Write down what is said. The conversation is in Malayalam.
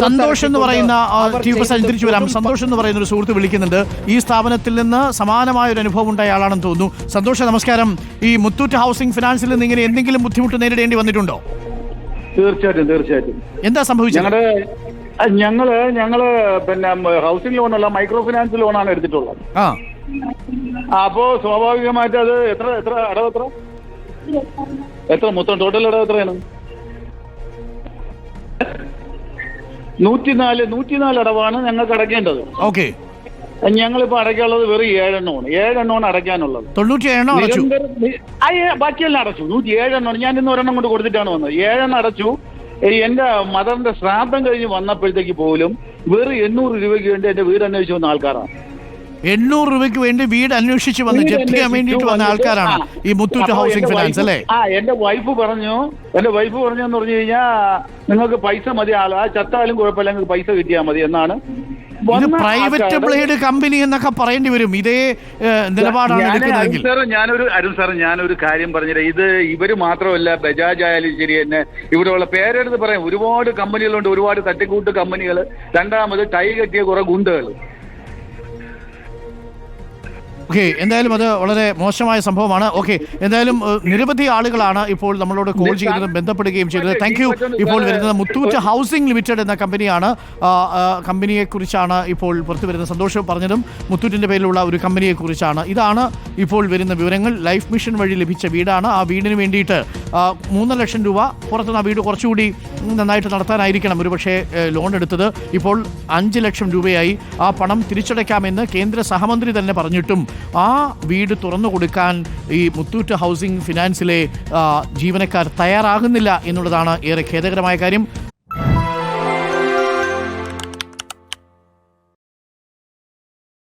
സന്തോഷ് എന്ന് പറയുന്ന തിരിച്ചു വരാം. സന്തോഷ് എന്ന് പറയുന്ന ഒരു സുഹൃത്ത് വിളിക്കുന്നുണ്ട്. ഈ സ്ഥാപനത്തിൽ നിന്ന് സമാനമായ ഒരു അനുഭവം ഉണ്ടായ ആളാണെന്ന് തോന്നുന്നു. സന്തോഷ്, നമസ്കാരം. ഈ മുത്തൂറ്റ് ഹൗസിംഗ് ഫിനാൻസിൽ നിന്ന് ഇങ്ങനെ എന്തെങ്കിലും ബുദ്ധിമുട്ട് നേരിടേണ്ടി വന്നിട്ടുണ്ടോ? തീർച്ചയായിട്ടും. എന്താ സംഭവിച്ചത്? ഞങ്ങള് പിന്നെ ഹൗസിംഗ് ലോണല്ല, മൈക്രോ ഫിനാൻസ് ലോണാണ് എടുത്തിട്ടുള്ളത്. അപ്പോ സ്വാഭാവികമായിട്ട് അത് എത്ര അടവ് എത്ര മൊത്തം ടോട്ടൽ അടവ് എത്രയാണ്? 104 അടവാണ് ഞങ്ങൾക്ക് അടയ്ക്കേണ്ടത്. ഓക്കെ. ഞങ്ങളിപ്പോ അടയ്ക്കാനുള്ളത് വെറും 7 എണ്ണമാണ് അടയ്ക്കാനുള്ളത്. 97 ബാക്കിയെല്ലാം അടച്ചു. 107 എണ്ണമാണ്. ഞാൻ ഇന്ന് ഒരെണ്ണം കൊണ്ട് കൊടുത്തിട്ടാണ് വന്നത്. 7 എണ്ണം അടച്ചു. എന്റെ മദറിന്റെ ശ്രാദ്ധം കഴിഞ്ഞ് വന്നപ്പോഴത്തേക്ക് പോലും വെറും 800 രൂപയ്ക്ക് വേണ്ടി എന്റെ വീട് അന്വേഷിച്ച് വന്ന ആൾക്കാരാണ്. 800 രൂപയ്ക്ക് വേണ്ടി വീട് അന്വേഷിച്ച് വന്ന് ജപ്തി ചെയ്യാൻ വേണ്ടിയിട്ട് വന്ന ആൾക്കാരാണ് ഈ മുത്തൂറ്റ് ഹൗസിംഗ് ഫിനാൻസ് അല്ലേ? എന്റെ വൈഫ് പറഞ്ഞെന്ന് പറഞ്ഞു കഴിഞ്ഞാൽ നിങ്ങൾക്ക് പൈസ മതി, ആ ചത്താലും കുഴപ്പമില്ല, നിങ്ങൾക്ക് പൈസ കിട്ടിയാൽ മതി എന്നാണ്. ഇത് പ്രൈവറ്റ് ബ്ലേഡ് കമ്പനി എന്നൊക്കെ പറയേണ്ടി വരും. ഇതേ നിലപാടാണ് എടുക്കുന്നതെങ്കിൽ. അരുൺ സാർ, ഞാനൊരു കാര്യം പറഞ്ഞില്ല. ഇത് ഇവര് മാത്രമല്ല, ബജാജ് ആയാലും ശരി തന്നെ ഇവിടെയുള്ള പേരെടുത്ത് പറയാം, ഒരുപാട് കമ്പനികളുണ്ട്, ഒരുപാട് തട്ടിക്കൂട്ട് കമ്പനികൾ. രണ്ടാമത് ടൈ കെട്ടിയ കുറെ ഗുണ്ടകൾ. ഓക്കെ, എന്തായാലും അത് വളരെ മോശമായ സംഭവമാണ്. ഓക്കെ, എന്തായാലും നിരവധി ആളുകളാണ് ഇപ്പോൾ നമ്മളോട് കോൾ ചെയ്തതും ബന്ധപ്പെടുകയും ചെയ്തത്. Thank you. ഇപ്പോൾ വരുന്നത് മുത്തൂറ്റ് ഹൗസിംഗ് ലിമിറ്റഡ് എന്ന കമ്പനിയാണ്. കമ്പനിയെക്കുറിച്ചാണ് ഇപ്പോൾ പുറത്തു വരുന്നത്. സന്തോഷം പറഞ്ഞതും മുത്തൂറ്റിൻ്റെ പേരിലുള്ള ഒരു കമ്പനിയെക്കുറിച്ചാണ്. ഇതാണ് ഇപ്പോൾ വരുന്ന വിവരങ്ങൾ. ലൈഫ് മിഷൻ വഴി ലഭിച്ച വീടാണ്. ആ വീടിന് വേണ്ടിയിട്ട് 3 ലക്ഷം രൂപ പുറത്തുനിന്ന് ആ വീട് കുറച്ചുകൂടി നന്നായിട്ട് നടത്താനായിരിക്കണം ഒരുപക്ഷെ ലോൺ എടുത്തത്. ഇപ്പോൾ 5 ലക്ഷം രൂപയായി. ആ പണം തിരിച്ചടയ്ക്കാമെന്ന് കേന്ദ്ര സഹമന്ത്രി തന്നെ പറഞ്ഞിട്ടും ആ വീട് തുറന്നു കൊടുക്കാൻ ഈ മുത്തൂറ്റ് ഹൗസിംഗ് ഫിനാൻസിലെ ജീവനക്കാർ തയ്യാറാകുന്നില്ല എന്നുള്ളതാണ് ഏറെ ഖേദകരമായ കാര്യം.